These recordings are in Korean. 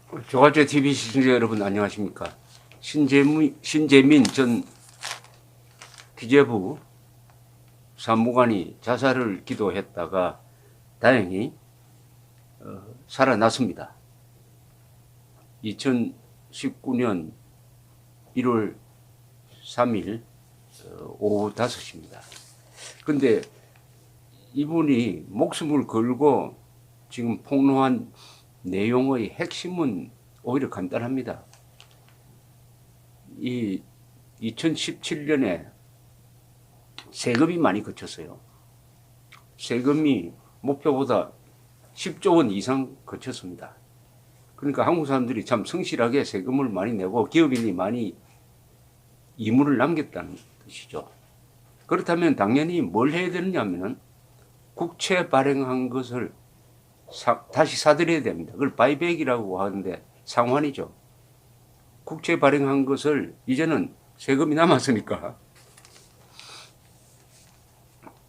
조가제 TV 시청자 여러분 안녕하십니까? 신재민 전 기재부 사무관이 자살을 기도했다가 다행히 살아났습니다. 2019년 1월 3일 오후 5시입니다. 근데 이분이 목숨을 걸고 지금 폭로한 내용의 핵심은 오히려 간단합니다. 이 2017년에 세금이 많이 거쳤어요. 세금이 목표보다 10조 원 이상 거쳤습니다. 그러니까 한국 사람들이 참 성실하게 세금을 많이 내고 기업인이 많이 이물을 남겼다는 뜻이죠. 그렇다면 당연히 뭘 해야 되느냐면 국채 발행한 것을 다시 사들여야 됩니다. 그걸 바이백이라고 하는데 상환이죠. 국채 발행한 것을 이제는 세금이 남았으니까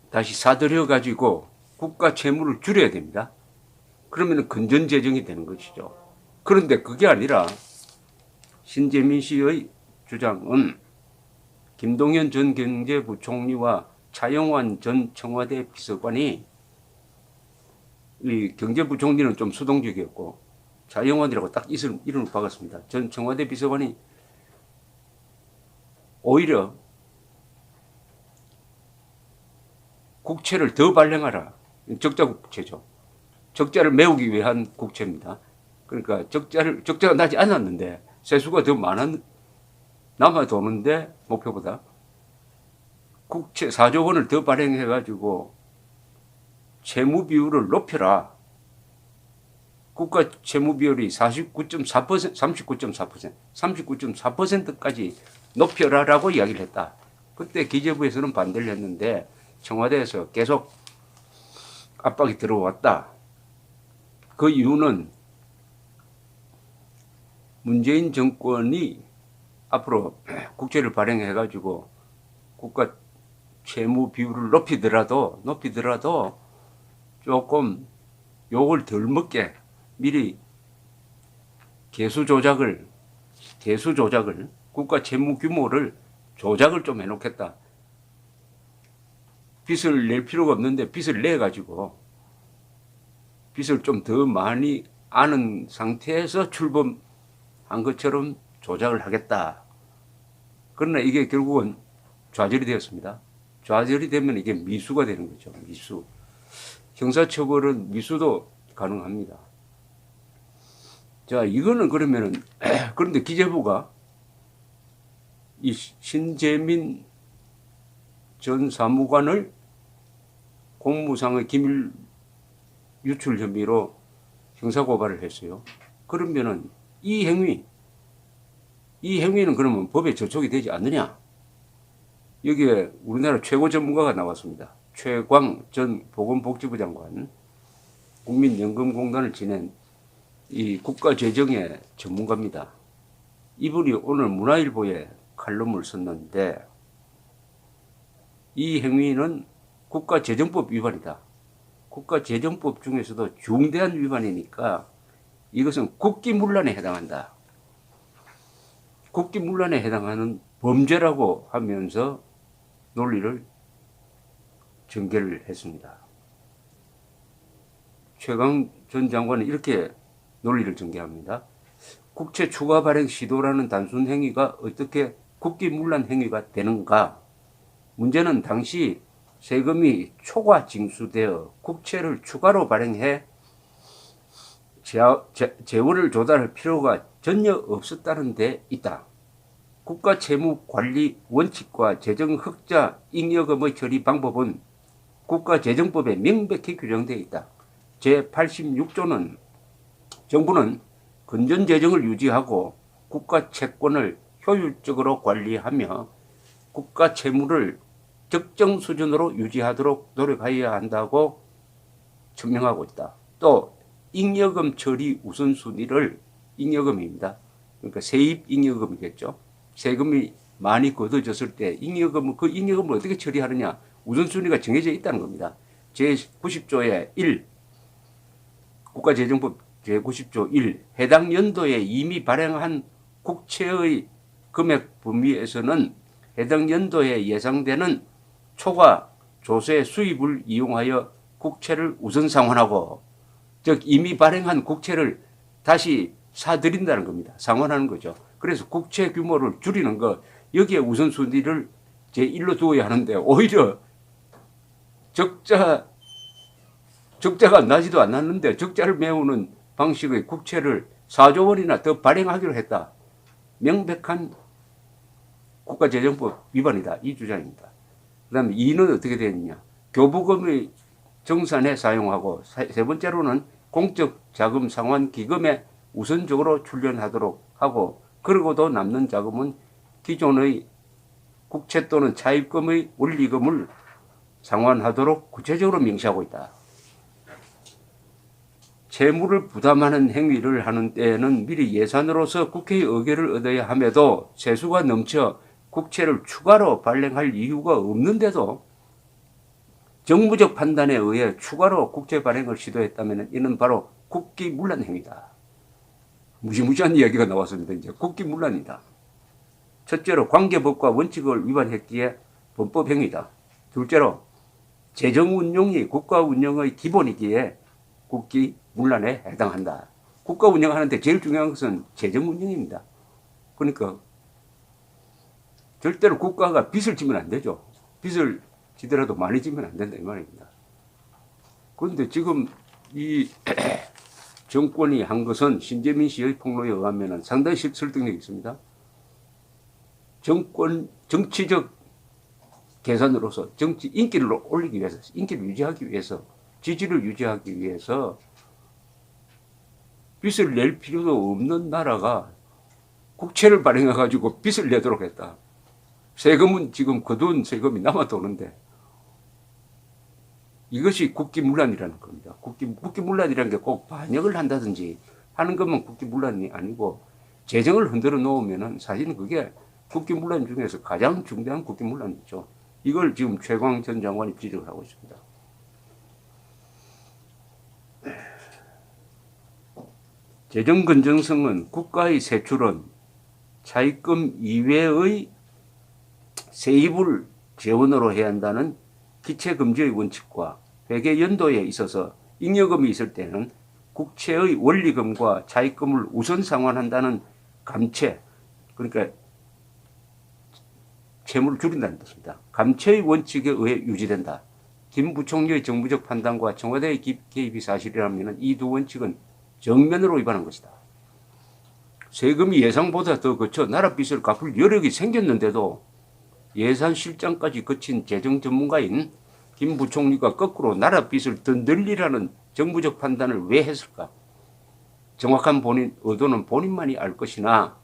다시 사들여 가지고 국가 채무를 줄여야 됩니다. 그러면 건전재정이 되는 것이죠. 그런데 그게 아니라 신재민 씨의 주장은 김동연 전 경제부총리와 차영환 전 청와대 비서관이, 이 경제부총리는 좀 수동적이었고 차영환이라고 딱 이름을 박았습니다. 전 청와대 비서관이 오히려 국채를 더 발행하라. 적자 국채죠. 적자를 메우기 위한 국채입니다. 그러니까 적자가 나지 않았는데 세수가 더 남아 도는데 목표보다 국채 4조 원을 더 발행해 가지고 채무 비율을 높여라. 국가 채무 비율이 39.4%까지 높여라라고 이야기를 했다. 그때 기재부에서는 반대를 했는데 청와대에서 계속 압박이 들어왔다. 그 이유는 문재인 정권이 앞으로 국채를 발행해 가지고 국가 채무 비율을 높이더라도 조금 욕을 덜 먹게 미리 개수 조작을 국가 채무 규모를 조작을 좀 해놓겠다. 빚을 낼 필요가 없는데 빚을 내 가지고 빚을 좀 더 많이 아는 상태에서 출범한 것처럼 조작을 하겠다. 그러나 이게 결국은 좌절이 되었습니다. 좌절이 되면 이게 미수가 되는 거죠. 미수. 형사처벌은 미수도 가능합니다. 자, 이거는 그러면은 그런데 기재부가 이 신재민 전 사무관을 공무상의 기밀 유출 혐의로 형사고발을 했어요. 그러면은 이 행위는 그러면 법에 저촉이 되지 않느냐? 여기에 우리나라 최고 전문가가 나왔습니다. 최광 전 보건복지부 장관, 국민연금공단을 지낸 이 국가재정의 전문가입니다. 이분이 오늘 문화일보에 칼럼을 썼는데 이 행위는 국가재정법 위반이다. 국가재정법 중에서도 중대한 위반이니까 이것은 국기문란에 해당한다. 국기문란에 해당하는 범죄라고 하면서 논리를 전개를 했습니다. 최강 전 장관은 이렇게 논리를 전개합니다. 국채 추가 발행 시도라는 단순 행위가 어떻게 국기문란 행위가 되는가? 문제는 당시 세금이 초과 징수되어 국채를 추가로 발행해 재원을 조달할 필요가 전혀 없었다는 데 있다. 국가 채무 관리 원칙과 재정 흑자 잉여금의 처리 방법은 국가재정법에 명백히 규정되어 있다. 제86조는 정부는 건전재정을 유지하고 국가 채권을 효율적으로 관리하며 국가 채무를 적정 수준으로 유지하도록 노력해야 한다고 천명하고 있다. 또 잉여금 처리 우선순위를, 잉여금입니다. 그러니까 세입 잉여금이겠죠. 세금이 많이 걷어졌을 때 그 잉여금을 어떻게 처리하느냐 우선순위가 정해져 있다는 겁니다. 제90조의 1 국가재정법 제90조 1 해당 연도에 이미 발행한 국채의 금액 범위에서는 해당 연도에 예상되는 초과 조세 수입을 이용하여 국채를 우선 상환하고, 즉 이미 발행한 국채를 다시 사들인다는 겁니다. 상환하는 거죠. 그래서 국채 규모를 줄이는 거, 여기에 우선순위를 제1로 두어야 하는데 오히려 적자가 나지도 않았는데 적자를 메우는 방식의 국채를 4조 원이나 더 발행하기로 했다. 명백한 국가재정법 위반이다. 이 주장입니다. 그 다음에 2는 어떻게 되느냐. 교부금의 정산에 사용하고, 세 번째로는 공적 자금 상환 기금에 우선적으로 출연하도록 하고, 그러고도 남는 자금은 기존의 국채 또는 차입금의 원리금을 상환하도록 구체적으로 명시하고 있다. 채무를 부담하는 행위를 하는 때에는 미리 예산으로서 국회의 의결을 얻어야 함에도 세수가 넘쳐 국채를 추가로 발행할 이유가 없는데도 정무적 판단에 의해 추가로 국채 발행을 시도했다면 이는 바로 국기문란 행위다. 무시무시한 이야기가 나왔습니다. 이제 국기문란이다. 첫째로 관계법과 원칙을 위반했기에 범법행위다. 둘째로 재정운용이 국가운영의 기본이기에 국기문란에 해당한다. 국가운영하는데 제일 중요한 것은 재정운영입니다. 그러니까 절대로 국가가 빚을 지면 안 되죠. 빚을 지더라도 많이 지면 안 된다 이 말입니다. 그런데 지금 이 정권이 한 것은 신재민 씨의 폭로에 의하면 상당히 설득력이 있습니다. 정치적 계산으로서 정치 인기를 올리기 위해서, 인기를 유지하기 위해서, 지지를 유지하기 위해서 빚을 낼 필요도 없는 나라가 국채를 발행해가지고 빚을 내도록 했다. 세금은 지금 거둔 세금이 남아 도는데 이것이 국기문란이라는 겁니다. 국기문란이라는 게 꼭 반역을 한다든지 하는 것만 국기문란이 아니고 재정을 흔들어 놓으면은 사실은 그게 국기문란 중에서 가장 중대한 국기문란이죠. 이걸 지금 최광 전 장관이 지적을 하고 있습니다. 재정 건전성은 국가의 세출은 차입금 이외의 세입을 재원으로 해야 한다는 기체금지의 원칙과 회계 연도에 있어서 잉여금이 있을 때는 국채의 원리금과 차입금을 우선 상환한다는 감채, 그러니까 채무를 줄인다는 뜻입니다. 감채의 원칙에 의해 유지된다. 김 부총리의 정부적 판단과 청와대의 개입이 사실이라면 이 두 원칙은 정면으로 위반한 것이다. 세금이 예상보다 더 거쳐 나라 빚을 갚을 여력이 생겼는데도 예산 실장까지 거친 재정 전문가인 김 부총리가 거꾸로 나라 빚을 더 늘리라는 정부적 판단을 왜 했을까? 정확한 의도는 본인만이 알 것이나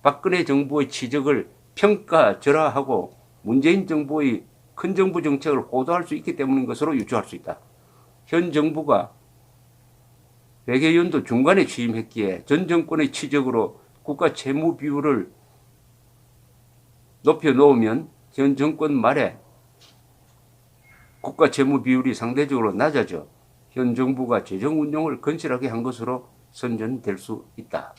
박근혜 정부의 치적을 평가절하하고 문재인 정부의 큰 정부 정책을 호도할 수 있기 때문인 것으로 유추할 수 있다. 현 정부가 회계연도 중간에 취임했기에 전 정권의 치적으로 국가 채무 비율을 높여놓으면 현 정권 말에 국가 채무 비율이 상대적으로 낮아져 현 정부가 재정 운용을 건실하게 한 것으로 선전될 수 있다.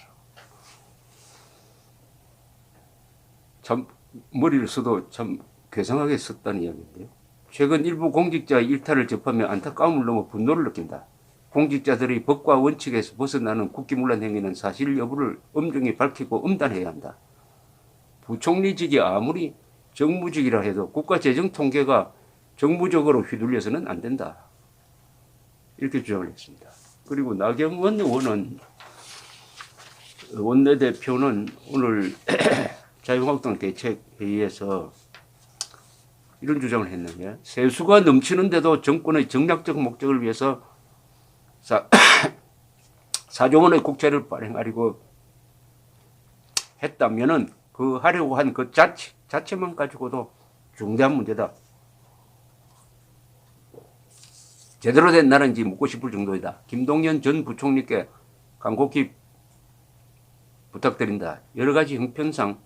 참 머리를 써도 참 괴상하게 썼다는 이야기인데요. 최근 일부 공직자의 일탈을 접하며 안타까움을 넘어 분노를 느낀다. 공직자들의 법과 원칙에서 벗어나는 국기문란 행위는 사실 여부를 엄중히 밝히고 엄단해야 한다. 부총리직이 아무리 정무직이라 해도 국가재정통계가 정무적으로 휘둘려서는 안 된다. 이렇게 주장을 했습니다. 그리고 나경원 의원은 원내대표는 오늘 자유한국당 대책회의에서 이런 주장을 했는데 세수가 넘치는데도 정권의 정략적 목적을 위해서 4조 원의 국채를 발행하려고 했다면은 그 하려고 한 그 자체만 가지고도 중대한 문제다. 제대로 된 나라인지 묻고 싶을 정도이다. 김동연 전 부총리께 간곡히 부탁드린다. 여러 가지 형편상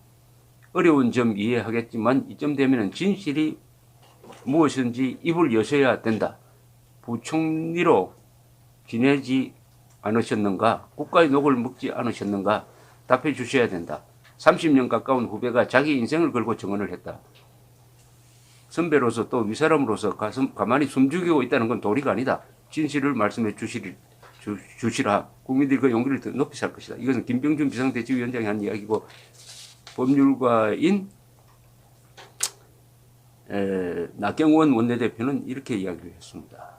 어려운 점 이해하겠지만 이쯤 되면 진실이 무엇인지 입을 여셔야 된다. 부총리로 지내지 않으셨는가? 국가의 녹을 먹지 않으셨는가? 답해 주셔야 된다. 30년 가까운 후배가 자기 인생을 걸고 증언을 했다. 선배로서 또 윗사람으로서 가만히 숨죽이고 있다는 건 도리가 아니다. 진실을 말씀해 주시라. 국민들이 그 용기를 더 높이 살 것이다. 이것은 김병준 비상대책위원장이 한 이야기고 법률가인 나경원 원내대표는 이렇게 이야기를 했습니다.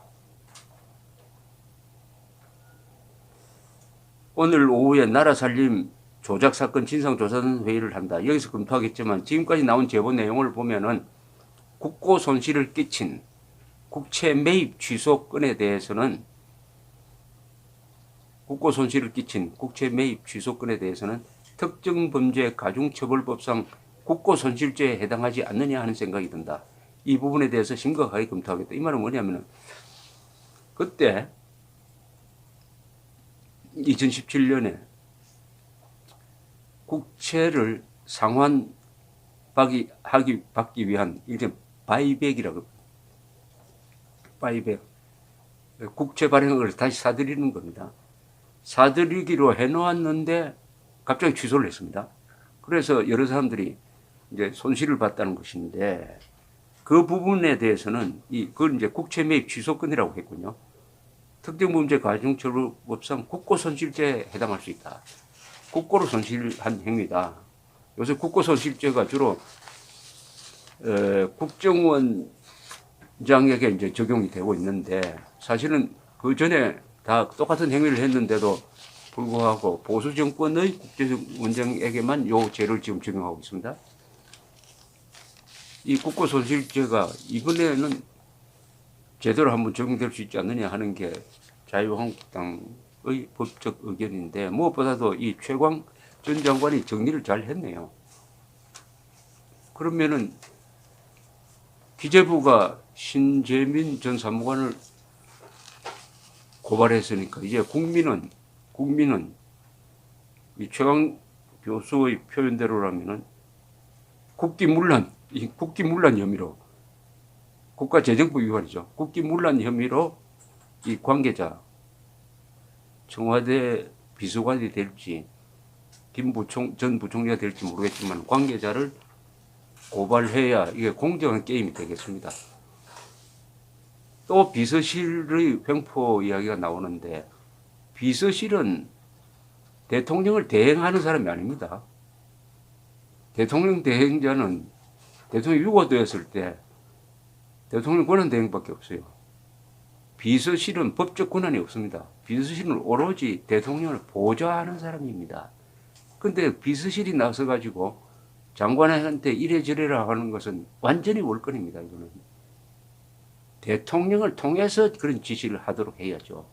오늘 오후에 나라살림 조작사건 진상조사단 회의를 한다. 여기서 검토하겠지만 지금까지 나온 제보 내용을 보면은 국고 손실을 끼친 국채 매입 취소 건에 대해서는 특정범죄 가중처벌법상 국고손실죄에 해당하지 않느냐 하는 생각이 든다. 이 부분에 대해서 심각하게 검토하겠다. 이 말은 뭐냐면은 그때 2017년에 국채를 받기 위한 일종의 바이백이라고, 바이백, 국채 발행을 다시 사들이는 겁니다. 사들이기로 해놓았는데 갑자기 취소를 했습니다. 그래서 여러 사람들이 이제 손실을 봤다는 것인데 그 부분에 대해서는 그걸 이제 국채 매입 취소건이라고 했군요. 특정범죄 가중처벌법상 국고손실죄에 해당할 수 있다. 국고로 손실한 행위다. 요새 국고손실죄가 주로 국정원장에게 이제 적용이 되고 있는데 사실은 그 전에 다 똑같은 행위를 했는데도 불구하고 보수 정권의 국정원장에게만 요 죄를 지금 적용하고 있습니다. 이 국고손실죄가 이번에는 제대로 한번 적용될 수 있지 않느냐 하는 게 자유한국당의 법적 의견인데 무엇보다도 이 최광 전 장관이 정리를 잘 했네요. 그러면은 기재부가 신재민 전 사무관을 고발했으니까 이제 국민은 이 최광 교수의 표현대로라면은 국기문란 혐의로, 국가재정법 위반이죠. 국기문란 혐의로 이 관계자, 청와대 비서관이 될지 김 전 부총리가 될지 모르겠지만 관계자를 고발해야 이게 공정한 게임이 되겠습니다. 또 비서실의 횡포 이야기가 나오는데 비서실은 대통령을 대행하는 사람이 아닙니다. 대통령 대행자는 대통령이 유고되었을 때 대통령 권한 대행밖에 없어요. 비서실은 법적 권한이 없습니다. 비서실은 오로지 대통령을 보좌하는 사람입니다. 근데 비서실이 나서가지고 장관한테 이래저래라 하는 것은 완전히 월권입니다. 이거는 대통령을 통해서 그런 지시를 하도록 해야죠.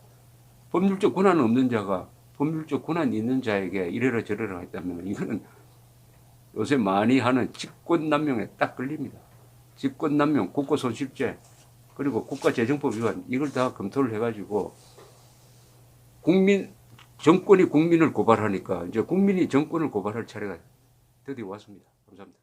법률적 권한 없는 자가 법률적 권한 있는 자에게 이래라 저래라 했다면 이거는 요새 많이 하는 직권남용에 딱 걸립니다. 직권남용, 국고손실죄, 그리고 국가재정법 위반, 이걸 다 검토를 해가지고 정권이 국민을 고발하니까 이제 국민이 정권을 고발할 차례가 드디어 왔습니다. 감사합니다.